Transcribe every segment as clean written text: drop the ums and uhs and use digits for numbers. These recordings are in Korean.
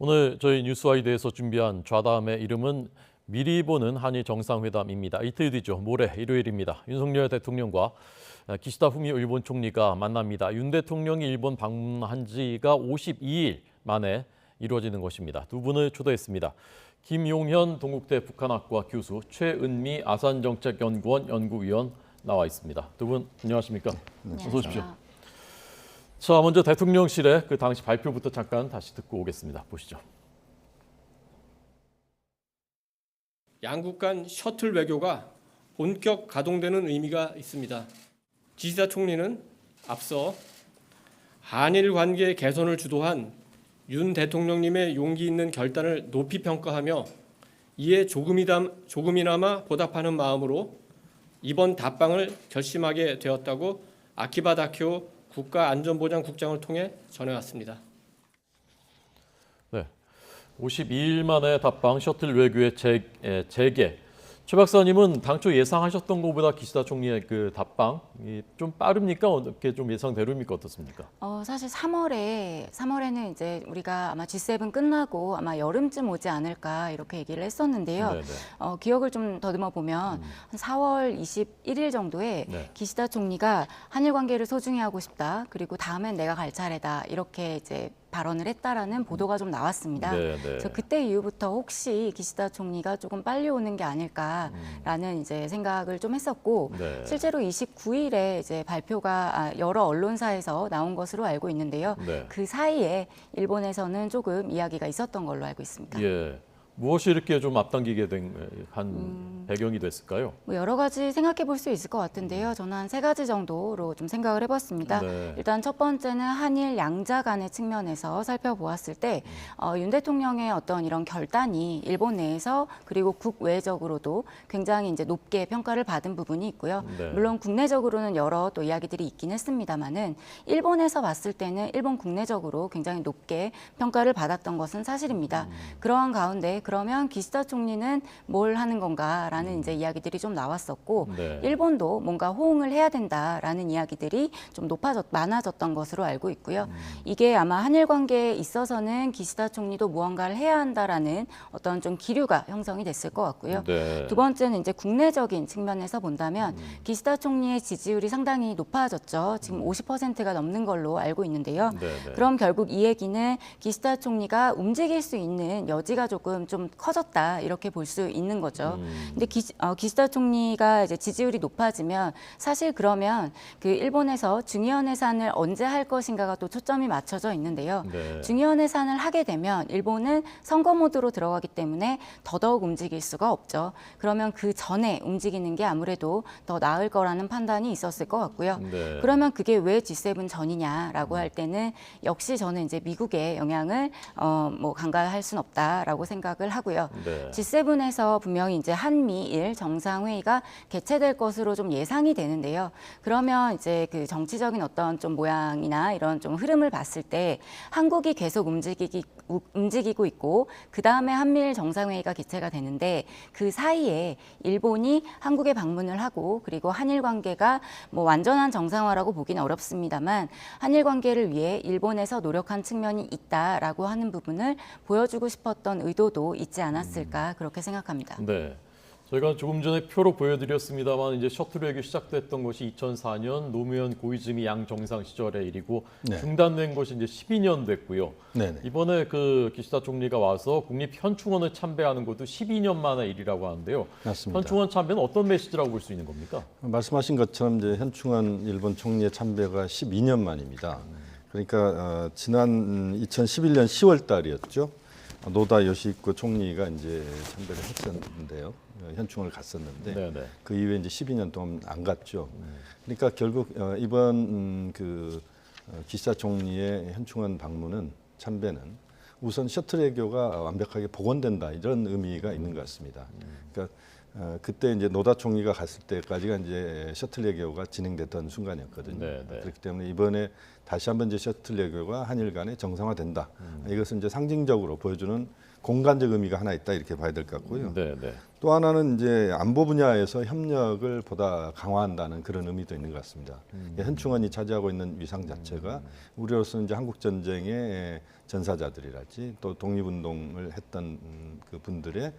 오늘 저희 뉴스와이드에서 준비한 좌담의 이름은 미리 보는 한일 정상회담입니다. 이틀 뒤죠. 모레 일요일입니다. 윤석열 대통령과 기시다 후미오 일본 총리가 만납니다. 윤 대통령이 일본 방문한 지가 52일 만에 이루어지는 것입니다. 두 분을 초대했습니다. 김용현 동국대 북한학과 교수, 최은미 아산정책연구원 연구위원 나와 있습니다. 두 분 안녕하십니까? 어서 오십시오. 자, 먼저 대통령실의 그 당시 발표부터 잠깐 다시 듣고 오겠습니다. 보시죠. 양국 간 셔틀 외교가 본격 가동되는 의미가 있습니다. 기시다 총리는 앞서 한일 관계 개선을 주도한 윤 대통령님의 용기 있는 결단을 높이 평가하며 이에 조금이나마 보답하는 마음으로 이번 답방을 결심하게 되었다고 아키바 다케오 국가안전보장국장을 통해 전해왔습니다. 네, 52일 만에 답방 셔틀 외교의 재개. 최 박사님은 당초 예상하셨던 것보다 기시다 총리의 그 답방이 좀 빠릅니까? 어떻게 좀 예상대로입니까? 어떻습니까? 사실 3월에는 이제 우리가 아마 G7 끝나고 아마 여름쯤 오지 않을까 이렇게 얘기를 했었는데요. 네네. 기억을 좀 더듬어 보면 한 4월 21일 정도에 네. 기시다 총리가 한일 관계를 소중히 하고 싶다. 그리고 다음엔 내가 갈 차례다. 이렇게 이제 발언을 했다라는 보도가 좀 나왔습니다. 그래서 그때 이후부터 혹시 기시다 총리가 조금 빨리 오는 게 아닐까라는 이제 생각을 좀 했었고 네. 실제로 29일에 이제 발표가 여러 언론사에서 나온 것으로 알고 있는데요. 네. 그 사이에 일본에서는 조금 이야기가 있었던 걸로 알고 있습니다. 예. 무엇이 이렇게 좀 앞당기게 된 배경이 됐을까요? 뭐 여러 가지 생각해 볼 수 있을 것 같은데요. 저는 한 3가지 정도로 좀 생각을 해봤습니다. 네. 일단 첫 번째는 한일 양자 간의 측면에서 살펴보았을 때 윤 대통령의 어떤 이런 결단이 일본 내에서 그리고 국외적으로도 굉장히 이제 높게 평가를 받은 부분이 있고요. 네. 물론 국내적으로는 여러 또 이야기들이 있긴 했습니다만은 일본에서 봤을 때는 일본 국내적으로 굉장히 높게 평가를 받았던 것은 사실입니다. 그러한 가운데 그러면 기시다 총리는 뭘 하는 건가라는 이제 이야기들이 좀 나왔었고 네. 일본도 뭔가 호응을 해야 된다라는 이야기들이 좀 많아졌던 것으로 알고 있고요. 이게 아마 한일 관계에 있어서는 기시다 총리도 무언가를 해야 한다라는 어떤 좀 기류가 형성이 됐을 것 같고요. 네. 두 번째는 이제 국내적인 측면에서 본다면 기시다 총리의 지지율이 상당히 높아졌죠. 지금 50%가 넘는 걸로 알고 있는데요. 네. 그럼 결국 이 얘기는 기시다 총리가 움직일 수 있는 여지가 조금 좀 커졌다 이렇게 볼 수 있는 거죠. 근데 기시다 총리가 이제 지지율이 높아지면 사실 그러면 그 일본에서 중의원 해산을 언제 할 것인가가 또 초점이 맞춰져 있는데요. 네. 중의원 해산을 하게 되면 일본은 선거 모드로 들어가기 때문에 더더욱 움직일 수가 없죠. 그러면 그 전에 움직이는 게 아무래도 더 나을 거라는 판단이 있었을 것 같고요. 네. 그러면 그게 왜 G7 전이냐라고 할 때는 역시 저는 이제 미국의 영향을 뭐 간과할 수는 없다라고 생각을 하고요. 네. G7에서 분명히 이제 한미일 정상회의가 개최될 것으로 좀 예상이 되는데요. 그러면 이제 그 정치적인 어떤 좀 모양이나 이런 좀 흐름을 봤을 때 한국이 계속 움직이고 있고 그 다음에 한미일 정상회의가 개최가 되는데 그 사이에 일본이 한국에 방문을 하고 그리고 한일 관계가 뭐 완전한 정상화라고 보기는 어렵습니다만 한일 관계를 위해 일본에서 노력한 측면이 있다라고 하는 부분을 보여주고 싶었던 의도도 있지 않았을까 그렇게 생각합니다. 네. 저희가 조금 전에 표로 보여드렸습니다만 이제 셔틀 외교 시작됐던 것이 2004년 노무현 고이즈미 양 정상 시절의 일이고 네. 중단된 것이 이제 12년 됐고요. 네네. 이번에 그 기시다 총리가 와서 국립현충원을 참배하는 것도 12년 만의 일이라고 하는데요. 맞습니다. 현충원 참배는 어떤 메시지라고 볼 수 있는 겁니까? 말씀하신 것처럼 이제 현충원 일본 총리의 참배가 12년 만입니다. 그러니까 지난 2011년 10월 달이었죠. 노다 요시히코 총리가 이제 참배를 했었는데요. 현충원을 갔었는데 네네. 그 이후에 이제 12년 동안 안 갔죠. 그러니까 결국 이번 그 기시다 총리의 현충원 방문은 참배는 우선 셔틀 외교가 완벽하게 복원된다 이런 의미가 있는 것 같습니다. 그러니까 그때 이제 노다 총리가 갔을 때까지가 이제 셔틀 외교가 진행됐던 순간이었거든요. 네네. 그렇기 때문에 이번에 다시 한번 이제 셔틀 외교가 한일 간에 정상화된다. 이것은 이제 상징적으로 보여주는 공간적 의미가 하나 있다 이렇게 봐야 될 것 같고요. 네, 네. 또 하나는 이제 안보 분야에서 협력을 보다 강화한다는 그런 의미도 있는 것 같습니다. 현충원이 차지하고 있는 위상 자체가 우리로서는 이제 한국 전쟁의 전사자들이랄지 또 독립운동을 했던 그 분들의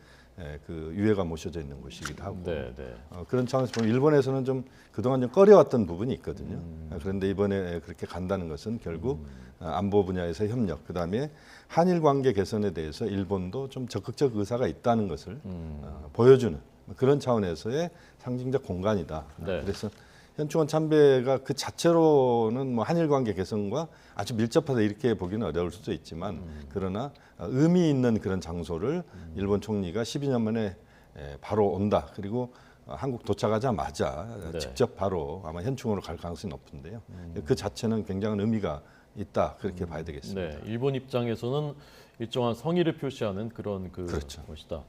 그 유해가 모셔져 있는 곳이기도 하고 네, 네. 그런 차원에서 보면 일본에서는 좀 그동안 좀 꺼려왔던 부분이 있거든요. 그런데 이번에 그렇게 간다는 것은 결국 안보 분야에서 협력, 그다음에 한일 관계 개선에 대해서 일본도 좀 적극적 의사가 있다는 것을 보여주는 그런 차원에서의 상징적 공간이다. 네. 그래서 현충원 참배가 그 자체로는 뭐 한일 관계 개선과 아주 밀접하다 이렇게 보기는 어려울 수도 있지만 그러나 의미 있는 그런 장소를 일본 총리가 12년 만에 바로 온다. 그리고 한국 도착하자마자 네. 직접 바로 아마 현충원으로 갈 가능성이 높은데요. 그 자체는 굉장한 의미가 있다. 그렇게 봐야 되겠습니다. 네, 일본 입장에서는 일정한 성의를 표시하는 그런 그렇죠. 것이다.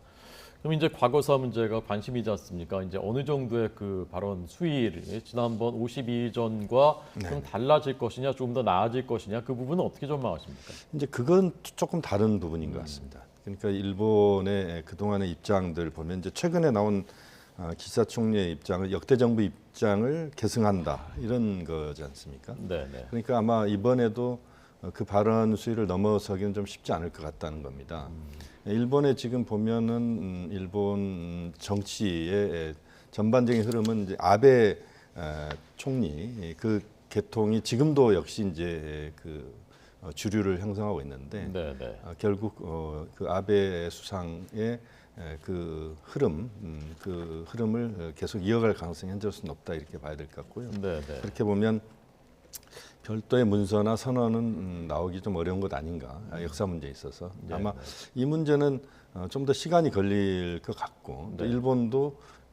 그럼 이제 과거사 문제가 관심이지 않습니까? 이제 어느 정도의 그 발언 수위를 지난번 52일 전과 좀 달라질 것이냐, 조금 더 나아질 것이냐, 그 부분은 어떻게 전망하십니까? 이제 그건 조금 다른 부분인 것 같습니다. 그러니까 일본의 그동안의 입장들 보면 이제 최근에 나온 기시다 총리의 입장을 역대 정부 입장을 계승한다 이런 거지 않습니까? 네, 네. 그러니까 아마 이번에도 그 발언 수위를 넘어서기는 좀 쉽지 않을 것 같다는 겁니다. 일본에 지금 보면은 일본 정치의 전반적인 흐름은 이제 아베 총리 그 계통이 지금도 역시 이제 그 주류를 형성하고 있는데 네, 네. 결국 그 아베 수상의 그 흐름, 그 흐름을 계속 이어갈 가능성이 현재로서는 높다 이렇게 봐야 될 것 같고요. 네, 네. 그렇게 보면 별도의 문서나 선언은 나오기 좀 어려운 것 아닌가, 역사 문제에 있어서 네, 아마 네. 이 문제는 좀 더 시간이 걸릴 것 같고 또 네.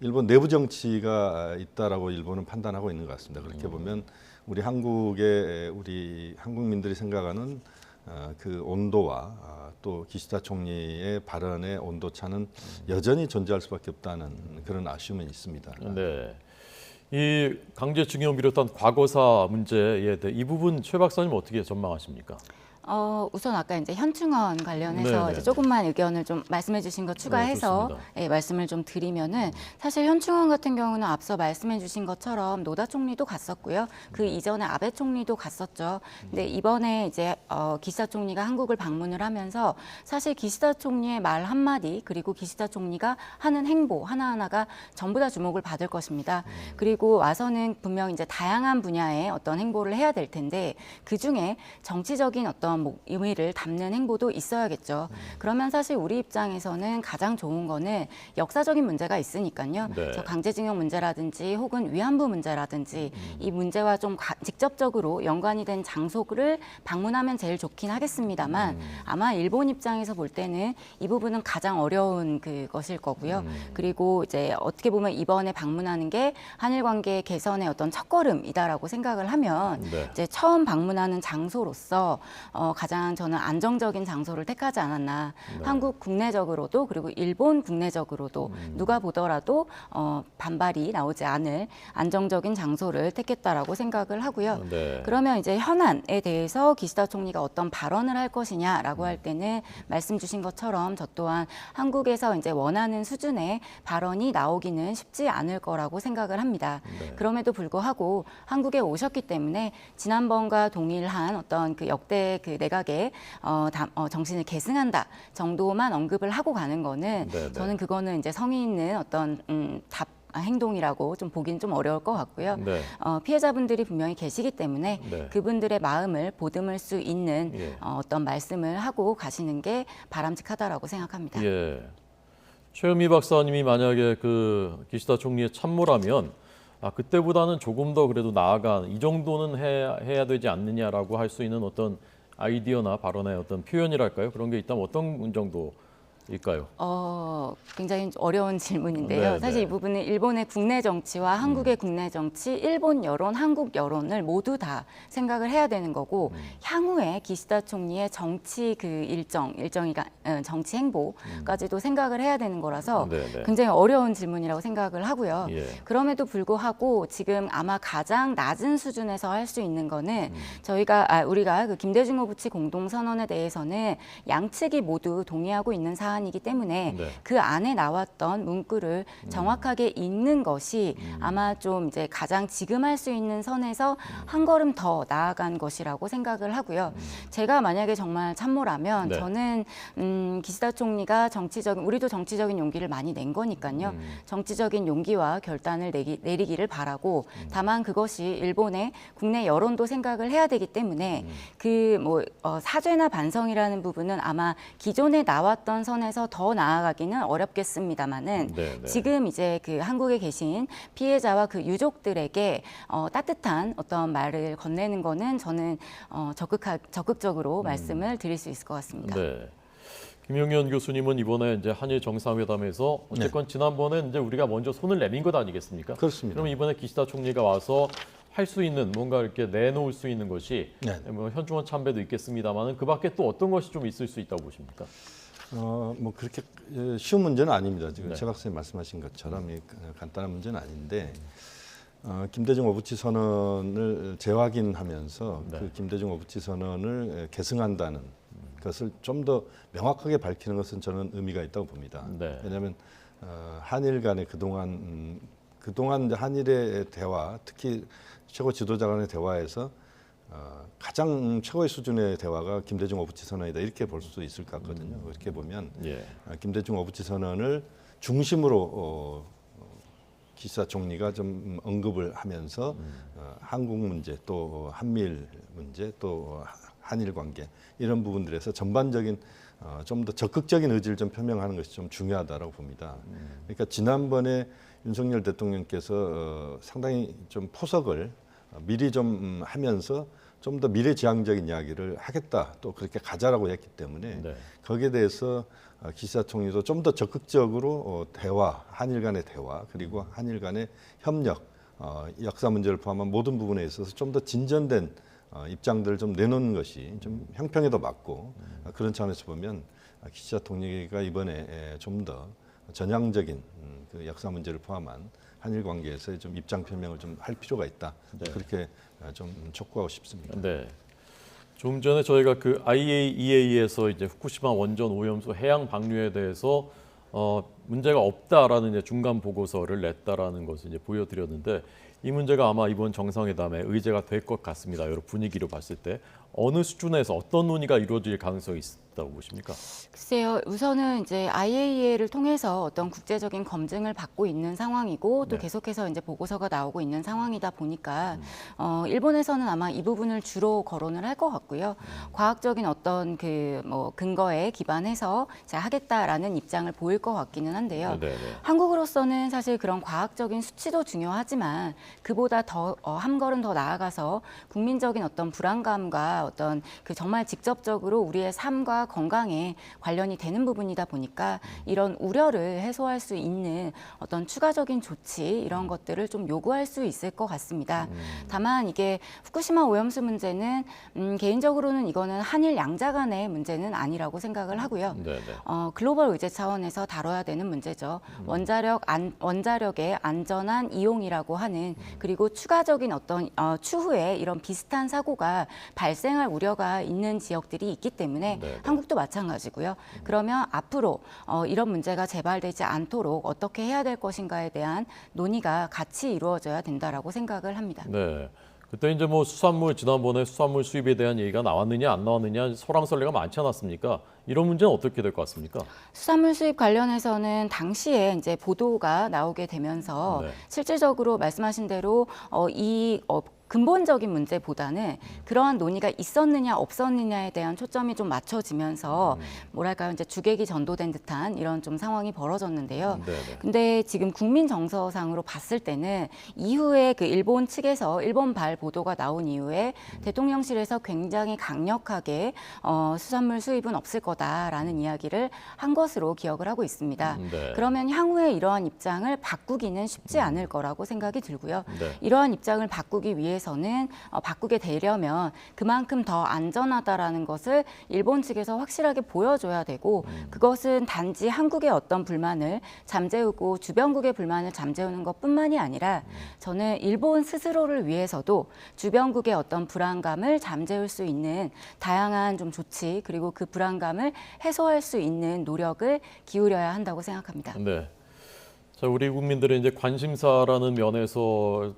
일본 내부 정치가 있다라고 일본은 판단하고 있는 것 같습니다. 그렇게 보면 우리 한국민들이 생각하는 그 온도와 또 기시다 총리의 발언의 온도 차는 여전히 존재할 수밖에 없다는 그런 아쉬움은 있습니다. 네. 이 강제징용 비롯한 과거사 문제에 대해 이 부분 최 박사님 어떻게 전망하십니까? 우선 아까 이제 현충원 관련해서 네네. 이제 조금만 의견을 좀 말씀해 주신 거 추가해서 좋습니다. 말씀을 좀 드리면은 사실 현충원 같은 경우는 앞서 말씀해 주신 것처럼 노다 총리도 갔었고요. 그 이전에 아베 총리도 갔었죠. 근데 이번에 이제 기시다 총리가 한국을 방문을 하면서 사실 기시다 총리의 말 한마디 그리고 기시다 총리가 하는 행보 하나하나가 전부 다 주목을 받을 것입니다. 그리고 와서는 분명 이제 다양한 분야의 어떤 행보를 해야 될 텐데 그 중에 정치적인 어떤 의미를 담는 행보도 있어야겠죠. 그러면 사실 우리 입장에서는 가장 좋은 거는 역사적인 문제가 있으니까요. 네. 강제징용 문제라든지 혹은 위안부 문제라든지 이 문제와 좀 직접적으로 연관이 된 장소를 방문하면 제일 좋긴 하겠습니다만 아마 일본 입장에서 볼 때는 이 부분은 가장 어려운 그것일 거고요. 그리고 이제 어떻게 보면 이번에 방문하는 게 한일 관계 개선의 어떤 첫걸음이다라고 생각을 하면 네. 이제 처음 방문하는 장소로서 가장 저는 안정적인 장소를 택하지 않았나. 네. 한국 국내적으로도 그리고 일본 국내적으로도 누가 보더라도 반발이 나오지 않을 안정적인 장소를 택했다라고 생각을 하고요. 네. 그러면 이제 현안에 대해서 기시다 총리가 어떤 발언을 할 것이냐라고 할 때는 말씀 주신 것처럼 저 또한 한국에서 이제 원하는 수준의 발언이 나오기는 쉽지 않을 거라고 생각을 합니다. 네. 그럼에도 불구하고 한국에 오셨기 때문에 지난번과 동일한 어떤 그 역대 그 내각의 정신을 계승한다 정도만 언급을 하고 가는 거는 네. 저는 그거는 이제 성의 있는 어떤 행동이라고 좀 보기는 좀 어려울 것 같고요. 네. 피해자분들이 분명히 계시기 때문에 네. 그분들의 마음을 보듬을 수 있는 예. 어떤 말씀을 하고 가시는 게 바람직하다라고 생각합니다. 예. 최은미 박사님이 만약에 그 기시다 총리의 참모라면 그때보다는 조금 더 그래도 나아간 이 정도는 해야 되지 않느냐라고 할 수 있는 어떤 아이디어나 발언의 어떤 표현이랄까요? 그런 게 있다면 어떤 정도 일까요? 굉장히 어려운 질문인데요. 네, 사실 네. 이 부분은 일본의 국내 정치와 한국의 국내 정치, 일본 여론, 한국 여론을 모두 다 생각을 해야 되는 거고 향후에 기시다 총리의 정치 그 일정이가 정치 행보까지도 생각을 해야 되는 거라서 네, 네. 굉장히 어려운 질문이라고 생각을 하고요. 예. 그럼에도 불구하고 지금 아마 가장 낮은 수준에서 할 수 있는 거는 우리가 그 김대중 후보치 공동선언에 대해서는 양측이 모두 동의하고 있는 사안이기 때문에 네. 그 안에 나왔던 문구를 정확하게 읽는 것이 아마 좀 이제 가장 지금 할 수 있는 선에서 한 걸음 더 나아간 것이라고 생각을 하고요. 제가 만약에 정말 참모라면 네. 저는 기시다 총리가 우리도 정치적인 용기를 많이 낸 거니까요. 정치적인 용기와 결단을 내리기를 바라고 다만 그것이 일본의 국내 여론도 생각을 해야 되기 때문에 사죄나 반성이라는 부분은 아마 기존에 나왔던 선에서 더 나아가기는 어렵겠습니다만은 네, 네. 지금 이제 그 한국에 계신 피해자와 그 유족들에게 따뜻한 어떤 말을 건네는 거는 저는 적극적으로 말씀을 드릴 수 있을 것 같습니다. 네. 김용현 교수님은 이번에 이제 한일 정상회담에서 어쨌건 지난번에 이제 우리가 먼저 손을 내민 것 아니겠습니까? 그렇습니다. 그럼 이번에 기시다 총리가 와서 할 수 있는 뭔가 이렇게 내놓을 수 있는 것이 네. 뭐 현충원 참배도 있겠습니다만은 그밖에 또 어떤 것이 좀 있을 수 있다고 보십니까? 뭐 그렇게 쉬운 문제는 아닙니다. 지금 네. 최 박사님 말씀하신 것처럼 간단한 문제는 아닌데 김대중 오부치 선언을 재확인하면서 네. 그 김대중 오부치 선언을 계승한다는 것을 좀 더 명확하게 밝히는 것은 저는 의미가 있다고 봅니다. 네. 왜냐하면 한일 간의 그동안 이제 한일의 대화, 특히 최고 지도자 간의 대화에서 가장 최고의 수준의 대화가 김대중 오부치 선언이다 이렇게 볼 수 있을 것 같거든요. 이렇게 보면 예. 김대중 오부치 선언을 중심으로 기시다 총리가 좀 언급을 하면서 한국 문제 또 한미일 문제 또 한일 관계 이런 부분들에서 전반적인 좀 더 적극적인 의지를 좀 표명하는 것이 좀 중요하다고 봅니다. 그러니까 지난번에 윤석열 대통령께서 상당히 좀 포석을 미리 좀 하면서 좀 더 미래지향적인 이야기를 하겠다 또 그렇게 가자라고 했기 때문에 네. 거기에 대해서 기시다 총리도 좀 더 적극적으로 대화, 한일 간의 대화 그리고 한일 간의 협력, 역사 문제를 포함한 모든 부분에 있어서 좀 더 진전된 입장들을 좀 내놓는 것이 좀 형평에도 맞고 그런 차원에서 보면 기시다 총리가 이번에 좀 더 전향적인 그 역사 문제를 포함한 한일 관계에서의 좀 입장 표명을 좀 할 필요가 있다. 네. 그렇게 좀 촉구하고 싶습니다. 네. 좀 전에 저희가 그 IAEA에서 이제 후쿠시마 원전 오염수 해양 방류에 대해서 문제가 없다라는 이제 중간 보고서를 냈다라는 것을 이제 보여드렸는데 이 문제가 아마 이번 정상회담에 의제가 될 것 같습니다. 여러 분위기로 봤을 때 어느 수준에서 어떤 논의가 이루어질 가능성이 있다고 보십니까? 글쎄요, 우선은 이제 IAEA를 통해서 어떤 국제적인 검증을 받고 있는 상황이고 또 네. 계속해서 이제 보고서가 나오고 있는 상황이다 보니까 일본에서는 아마 이 부분을 주로 거론을 할 것 같고요. 과학적인 어떤 근거에 기반해서 하겠다라는 입장을 보일 것 같기는 한데요. 네, 네. 한국으로서는 사실 그런 과학적인 수치도 중요하지만 그보다 더 한 걸음 더 나아가서 국민적인 어떤 불안감과 어떤 그 정말 직접적으로 우리의 삶과 건강에 관련이 되는 부분이다 보니까 이런 우려를 해소할 수 있는 어떤 추가적인 조치 이런 것들을 좀 요구할 수 있을 것 같습니다. 다만 이게 후쿠시마 오염수 문제는 개인적으로는 이거는 한일 양자 간의 문제는 아니라고 생각을 하고요. 네, 네. 글로벌 의제 차원에서 다뤄야 되는 문제죠. 원자력의 안전한 이용이라고 하는 그리고 추가적인 어떤 추후에 이런 비슷한 사고가 발생할 우려가 있는 지역들이 있기 때문에 네, 네. 한국도 마찬가지고요. 그러면 앞으로 이런 문제가 재발되지 않도록 어떻게 해야 될 것인가에 대한 논의가 같이 이루어져야 된다라고 생각을 합니다. 네. 그때 이제 뭐 지난번에 수산물 수입에 대한 얘기가 나왔느냐 안 나왔느냐 설왕설래가 많지 않았습니까? 이런 문제는 어떻게 될 것 같습니까? 수산물 수입 관련해서는 당시에 이제 보도가 나오게 되면서 네. 실질적으로 말씀하신 대로 근본적인 문제보다는 그러한 논의가 있었느냐 없었느냐에 대한 초점이 좀 맞춰지면서 뭐랄까요, 이제 주객이 전도된 듯한 이런 좀 상황이 벌어졌는데요. 네네. 근데 지금 국민 정서상으로 봤을 때는 이후에 그 일본 측에서 일본발 보도가 나온 이후에 대통령실에서 굉장히 강력하게 수산물 수입은 없을 거다라는 이야기를 한 것으로 기억을 하고 있습니다. 네. 그러면 향후에 이러한 입장을 바꾸기는 쉽지 않을 거라고 생각이 들고요. 네. 이러한 입장을 바꾸기 위해서는 바꾸게 되려면 그만큼 더 안전하다라는 것을 일본 측에서 확실하게 보여줘야 되고 그것은 단지 한국의 어떤 불만을 잠재우고 주변국의 불만을 잠재우는 것뿐만이 아니라 저는 일본 스스로를 위해서도 주변국의 어떤 불안감을 잠재울 수 있는 다양한 좀 조치 그리고 그 불안감을 해소할 수 있는 노력을 기울여야 한다고 생각합니다. 네. 자, 우리 국민들의 이제 관심사라는 면에서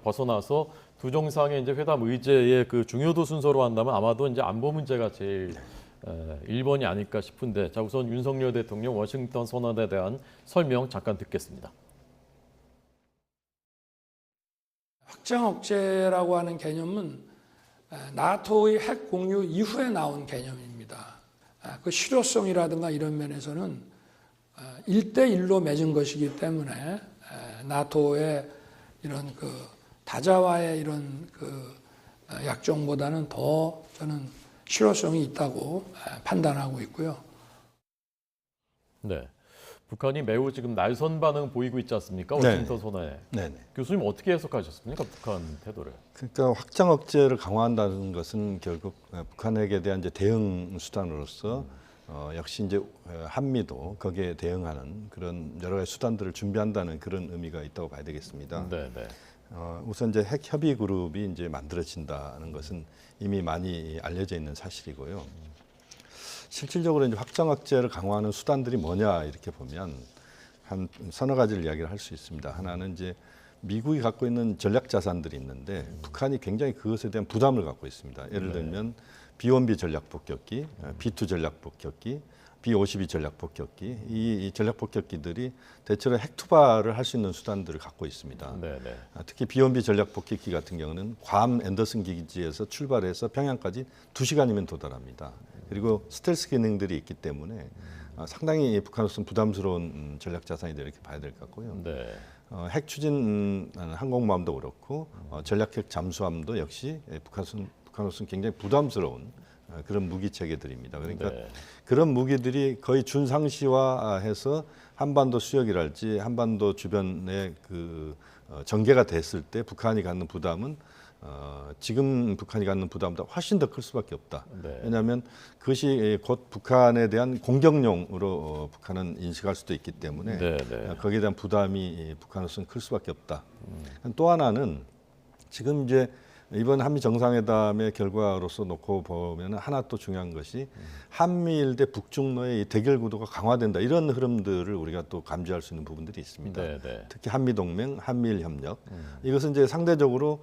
벗어나서 두 정상의 이제 회담 의제의 그 중요도 순서로 한다면 아마도 이제 안보 문제가 제일 1번이 아닐까 싶은데, 자, 우선 윤석열 대통령 워싱턴 선언에 대한 설명 잠깐 듣겠습니다. 확장 억제라고 하는 개념은 나토의 핵 공유 이후에 나온 개념입니다. 그 실효성이라든가 이런 면에서는 1대1로 맺은 것이기 때문에 나토의 이런 그 다자와의 이런 그 약정보다는 더 저는 실효성이 있다고 판단하고 있고요. 네. 북한이 매우 지금 날선 반응 보이고 있지 않습니까? 네. 워싱턴 선언에. 네네. 교수님 어떻게 해석하셨습니까? 북한 태도를. 그러니까 확장 억제를 강화한다는 것은 결국 북한에게 대한 이제 대응 수단으로서 역시 이제 한미도 거기에 대응하는 그런 여러 가지 수단들을 준비한다는 그런 의미가 있다고 봐야 되겠습니다. 네, 네. 우선 이제 핵 협의 그룹이 이제 만들어진다는 것은 이미 많이 알려져 있는 사실이고요. 실질적으로 이제 확장 억제를 강화하는 수단들이 뭐냐 이렇게 보면 한 서너 가지를 이야기를 할 수 있습니다. 하나는 이제 미국이 갖고 있는 전략 자산들이 있는데 북한이 굉장히 그것에 대한 부담을 갖고 있습니다. 예를 들면 B-1B 전략 폭격기, B-2 전략 폭격기, B-52 전략 폭격기, 이 전략 폭격기들이 대체로 핵 투발을 할 수 있는 수단들을 갖고 있습니다. 네, 네. 특히 B-1B 전략 폭격기 같은 경우는 괌 앤더슨 기지에서 출발해서 평양까지 2시간이면 도달합니다. 그리고 스텔스 기능들이 있기 때문에 상당히 북한으로서는 부담스러운 전략 자산이다 이렇게 봐야 될 것 같고요. 네. 핵 추진 항공모함도 그렇고 전략핵 잠수함도 역시 북한으로서는 굉장히 부담스러운 그런 무기 체계들입니다. 그러니까 네. 그런 무기들이 거의 준상시화해서 한반도 수역이랄지 한반도 주변에 그 전개가 됐을 때 북한이 갖는 부담은 지금 북한이 갖는 부담보다 훨씬 더 클 수밖에 없다. 네. 왜냐하면 그것이 곧 북한에 대한 공격용으로 북한은 인식할 수도 있기 때문에 네, 네. 거기에 대한 부담이 북한으로서는 클 수밖에 없다. 또 하나는 지금 이제 이번 한미 정상회담의 결과로서 놓고 보면 하나 또 중요한 것이 한미일 대 북중로의 이 대결 구도가 강화된다. 이런 흐름들을 우리가 또 감지할 수 있는 부분들이 있습니다. 네, 네. 특히 한미동맹, 한미일 협력. 이것은 이제 상대적으로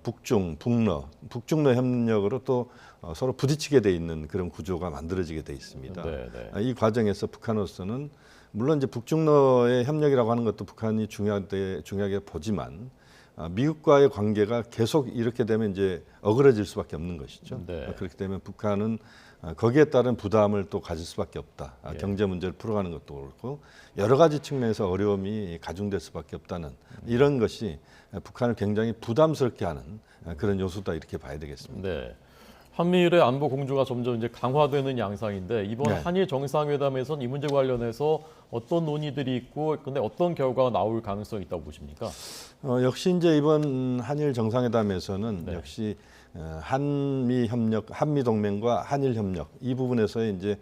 북중로 협력으로 또 서로 부딪히게 돼 있는 그런 구조가 만들어지게 돼 있습니다. 네, 네. 이 과정에서 북한으로서는 물론 이제 북중로의 협력이라고 하는 것도 북한이 중요하게 보지만 미국과의 관계가 계속 이렇게 되면 이제 어그러질 수밖에 없는 것이죠. 네. 그렇기 때문에 북한은 거기에 따른 부담을 또 가질 수밖에 없다. 예. 경제 문제를 풀어가는 것도 그렇고 여러 가지 측면에서 어려움이 가중될 수밖에 없다는 이런 것이 북한을 굉장히 부담스럽게 하는 그런 요소다 이렇게 봐야 되겠습니다. 네. 한미일의 안보 공조가 점점 이제 강화되는 양상인데 이번 네. 한일 정상회담에서는 이 문제 관련해서 어떤 논의들이 있고 근데 어떤 결과가 나올 가능성이 있다고 보십니까? 역시 이제 이번 한일 정상회담에서는 네. 역시 한미 협력, 한미 동맹과 한일 협력 이 부분에서 이제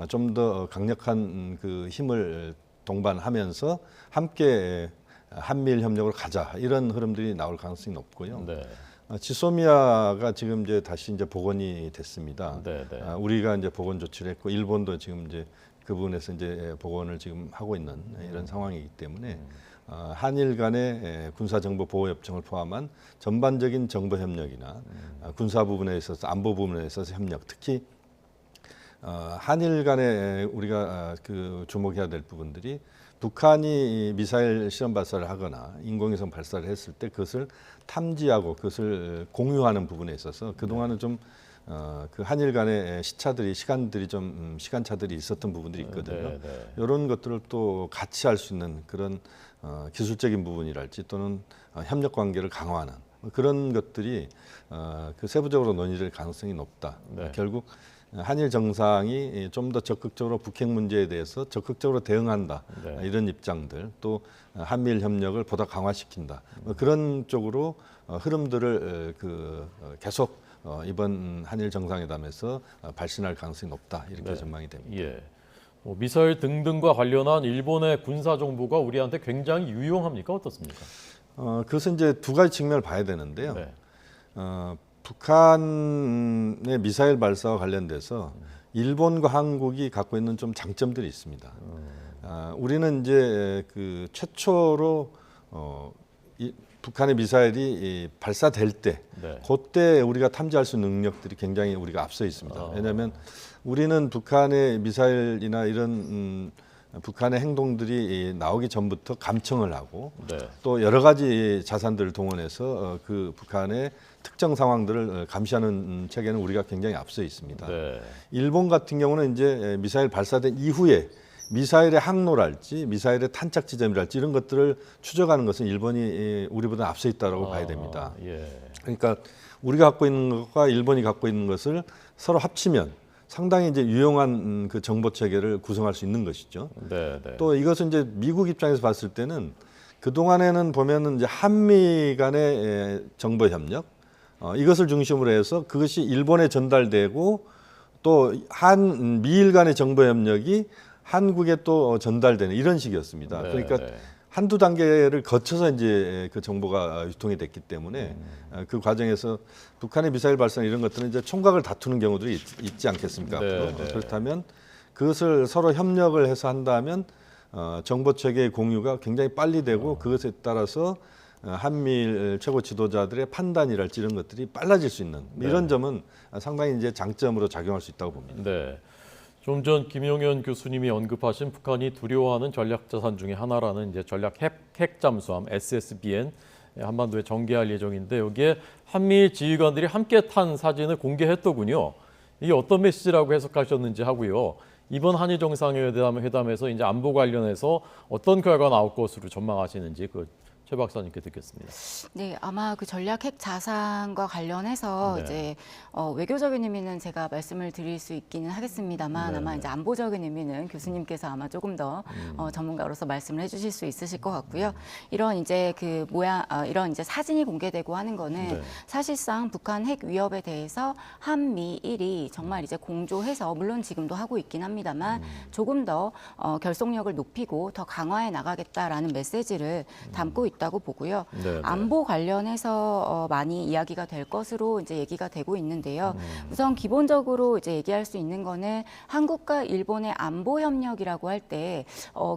좀 더 강력한 그 힘을 동반하면서 함께 한미일 협력으로 가자 이런 흐름들이 나올 가능성이 높고요. 네. 지소미아가 지금 이제 다시 이제 복원이 됐습니다. 네, 네. 우리가 이제 복원 조치를 했고 일본도 지금 이제 그 부분에서 이제 복원을 지금 하고 있는 이런 상황이기 때문에 한일 간의 군사 정보 보호 협정을 포함한 전반적인 정보 협력이나 군사 부분에 있어서 안보 부분에 있어서 협력, 특히 한일 간에 우리가 그 주목해야 될 부분들이 북한이 미사일 시험 발사를 하거나 인공위성 발사를 했을 때 그것을 탐지하고 그것을 공유하는 부분에 있어서 그동안은 좀 그 한일 간의 시간들이 좀 시간차들이 있었던 부분들이 있거든요. 이런 것들을 또 같이 할 수 있는 그런 기술적인 부분이랄지 또는 협력 관계를 강화하는 그런 것들이 그 세부적으로 논의될 가능성이 높다. 결국 한일 정상이 좀 더 적극적으로 북핵 문제에 대해서 적극적으로 대응한다. 이런 입장들 또 한미일 협력을 보다 강화시킨다. 그런 쪽으로 흐름들을 계속 이번 한일 정상회담에서 발신할 가능성이 높다. 이렇게 전망이 됩니다. 예. 미사일 등등과 관련한 일본의 군사 정보가 우리한테 굉장히 유용합니까? 어떻습니까? 그것은 이제 두 가지 측면을 봐야 되는데요. 북한의 미사일 발사와 관련돼서 일본과 한국이 갖고 있는 좀 장점들이 있습니다. 우리는 이제 그 최초로 북한의 미사일이 발사될 때, 그때 우리가 탐지할 수 있는 능력들이 굉장히 우리가 앞서 있습니다. 왜냐하면 우리는 북한의 미사일이나 이런 북한의 행동들이 나오기 전부터 감청을 하고 또 여러 가지 자산들을 동원해서 그 북한의 특정 상황들을 감시하는 체계는 우리가 굉장히 앞서 있습니다. 일본 같은 경우는 이제 미사일 발사된 이후에 미사일의 항로랄지 미사일의 탄착 지점이랄지 이런 것들을 추적하는 것은 일본이 우리보다 앞서 있다고 봐야 됩니다. 그러니까 우리가 갖고 있는 것과 일본이 갖고 있는 것을 서로 합치면 상당히 이제 유용한 그 정보 체계를 구성할 수 있는 것이죠. 또 이것은 이제 미국 입장에서 봤을 때는 그 동안에는 보면은 이제 한미 간의 정보 협력 이것을 중심으로 해서 그것이 일본에 전달되고 또 한미일 간의 정보 협력이 한국에 또 전달되는 이런 식이었습니다. 그러니까 한두 단계를 거쳐서 이제 그 정보가 유통이 됐기 때문에 그 과정에서 북한의 미사일 발사 이런 것들은 이제 총각을 다투는 경우들이 있지 않겠습니까? 그렇다면 그것을 서로 협력을 해서 한다면 정보 체계의 공유가 굉장히 빨리 되고 그것에 따라서 한미일 최고 지도자들의 판단이랄지 이런 것들이 빨라질 수 있는 이런 점은 상당히 이제 장점으로 작용할 수 있다고 봅니다. 좀 전 김용현 교수님이 언급하신 북한이 두려워하는 전략 자산 중에 하나라는 이제 전략 핵 잠수함 SSBN 한반도에 전개할 예정인데 여기에 한미일 지휘관들이 함께 탄 사진을 공개했더군요. 이게 어떤 메시지라고 해석하셨는지 하고요. 이번 한일 정상회담에서 이제 안보 관련해서 어떤 결과 나올 것으로 전망하시는지 최 박사님께 듣겠습니다. 네, 아마 그 전략 핵 자산과 관련해서 이제 외교적인 의미는 제가 말씀을 드릴 수 있기는 하겠습니다만 아마 이제 안보적인 의미는 교수님께서 아마 조금 더 전문가로서 말씀을 해주실 수 있으실 것 같고요. 이런 이제 그 이런 이제 사진이 공개되고 하는 거는 사실상 북한 핵 위협에 대해서 한미일이 정말 이제 공조해서 물론 지금도 하고 있긴 합니다만 조금 더 결속력을 높이고 더 강화해 나가겠다라는 메시지를 담고 있다고 보고요. 안보 관련해서 많이 이야기가 될 것으로 이제 얘기가 되고 있는데요. 우선 기본적으로 이제 얘기할 수 있는 거는 한국과 일본의 안보 협력이라고 할 때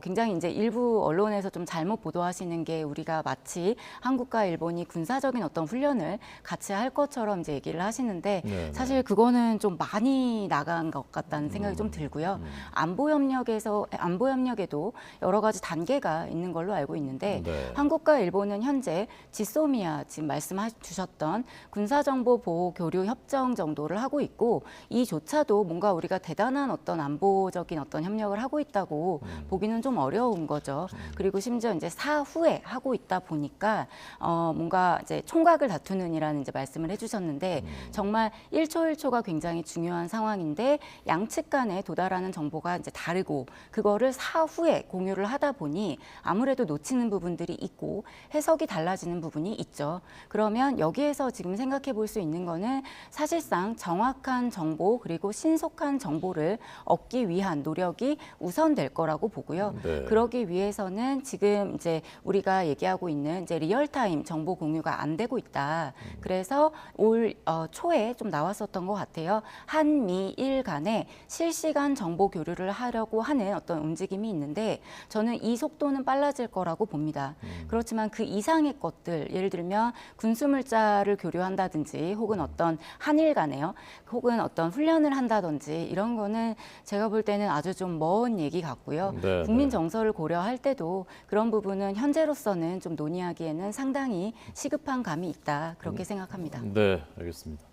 굉장히 이제 일부 언론에서 좀 잘못 보도하시는 게 우리가 마치 한국과 일본이 군사적인 어떤 훈련을 같이 할 것처럼 이제 얘기를 하시는데 사실 그거는 좀 많이 나간 것 같다는 생각이 좀 들고요. 안보 협력에도 여러 가지 단계가 있는 걸로 알고 있는데 한국과 일본은 현재 지소미아 지금 말씀해 주셨던 군사정보 보호 교류 협정 정도를 하고 있고 이조차도 뭔가 우리가 대단한 어떤 안보적인 어떤 협력을 하고 있다고 보기는 좀 어려운 거죠. 그리고 심지어 이제 사후에 하고 있다 보니까 뭔가 이제 총각을 다투는이라는 이제 말씀을 해주셨는데 정말 1초 1초가 굉장히 중요한 상황인데 양측 간에 도달하는 정보가 이제 다르고 그거를 사후에 공유를 하다 보니 아무래도 놓치는 부분들이 있고 해석이 달라지는 부분이 있죠. 그러면 여기에서 지금 생각해 볼 수 있는 거는 사실상 정확한 정보 그리고 신속한 정보를 얻기 위한 노력이 우선될 거라고 보고요. 그러기 위해서는 지금 이제 우리가 얘기하고 있는 이제 리얼타임 정보 공유가 안 되고 있다. 그래서 올 초에 좀 나왔었던 것 같아요. 한미일 간에 실시간 정보 교류를 하려고 하는 어떤 움직임이 있는데 저는 이 속도는 빨라질 거라고 봅니다. 그렇지 그렇지만 그 이상의 것들, 예를 들면 군수물자를 교류한다든지 혹은 어떤 한일 간에요, 혹은 어떤 훈련을 한다든지 이런 거는 제가 볼 때는 아주 좀 먼 얘기 같고요. 네, 국민 네. 정서를 고려할 때도 그런 부분은 현재로서는 좀 논의하기에는 상당히 시급한 감이 있다, 그렇게 생각합니다. 네, 알겠습니다.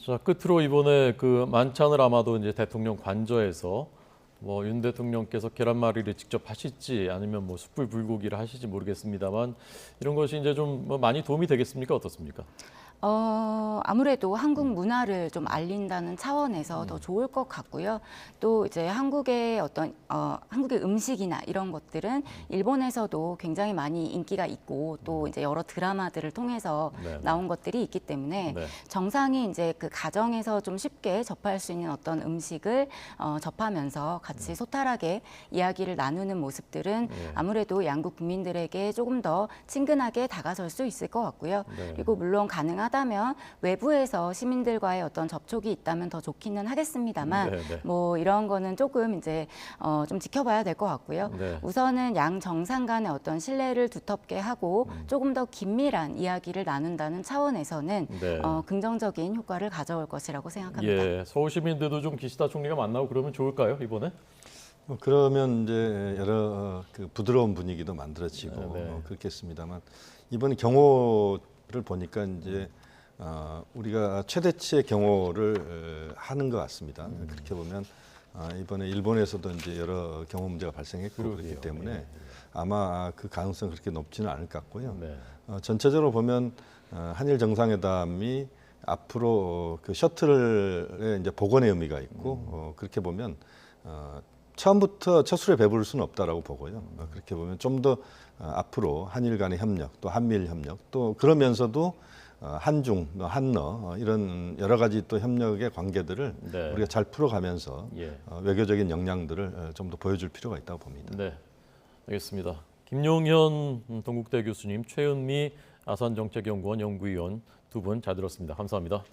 자, 끝으로 이번에 그 만찬을 아마도 이제 대통령 관저에서 뭐 윤 대통령께서 계란말이를 직접 하실지 아니면 뭐 숯불 불고기를 하실지 모르겠습니다만 이런 것이 이제 좀 뭐 많이 도움이 되겠습니까? 어떻습니까? 아무래도 한국 문화를 좀 알린다는 차원에서 더 좋을 것 같고요. 또 이제 한국의 어떤 한국의 음식이나 이런 것들은 일본에서도 굉장히 많이 인기가 있고 또 이제 여러 드라마들을 통해서 네. 나온 것들이 있기 때문에 네. 정상이 이제 그 가정에서 좀 쉽게 접할 수 있는 어떤 음식을 접하면서 같이 소탈하게 이야기를 나누는 모습들은 네. 아무래도 양국 국민들에게 조금 더 친근하게 다가설 수 있을 것 같고요. 네. 그리고 물론 가능하다면 외부에서 시민들과의 어떤 접촉이 있다면 더 좋기는 하겠습니다만 네, 네. 뭐 이런 거는 조금 이제 좀 지켜봐야 될 것 같고요. 네. 우선은 양 정상 간의 어떤 신뢰를 두텁게 하고 조금 더 긴밀한 이야기를 나눈다는 차원에서는 네. 긍정적인 효과를 가져올 것이라고 생각합니다. 예, 서울 시민들도 좀 기시다 총리가 만나고 그러면 좋을까요, 이번에? 그러면 이제 여러 그 부드러운 분위기도 만들어지고 네. 그렇겠습니다만 이번 경호를 보니까 이제 우리가 최대치의 경호를 하는 것 같습니다. 그렇게 보면 이번에 일본에서도 이제 여러 경호 문제가 발생했고 그렇기 때문에 아마 그 가능성 그렇게 높지는 않을 것 같고요. 네. 전체적으로 보면 한일 정상회담이 앞으로 그 셔틀의 이제 복원의 의미가 있고 그렇게 보면 처음부터 첫 술에 배부를 수는 없다라고 보고요. 그렇게 보면 좀 더 앞으로 한일 간의 협력, 또 한미일 협력, 또 그러면서도 한중, 한러 이런 여러 가지 또 협력의 관계들을 네. 우리가 잘 풀어가면서 예. 외교적인 역량들을 좀 더 보여줄 필요가 있다고 봅니다. 네, 알겠습니다. 김용현 동국대 교수님, 최은미 아산정책연구원 연구위원 두 분 잘 들었습니다. 감사합니다.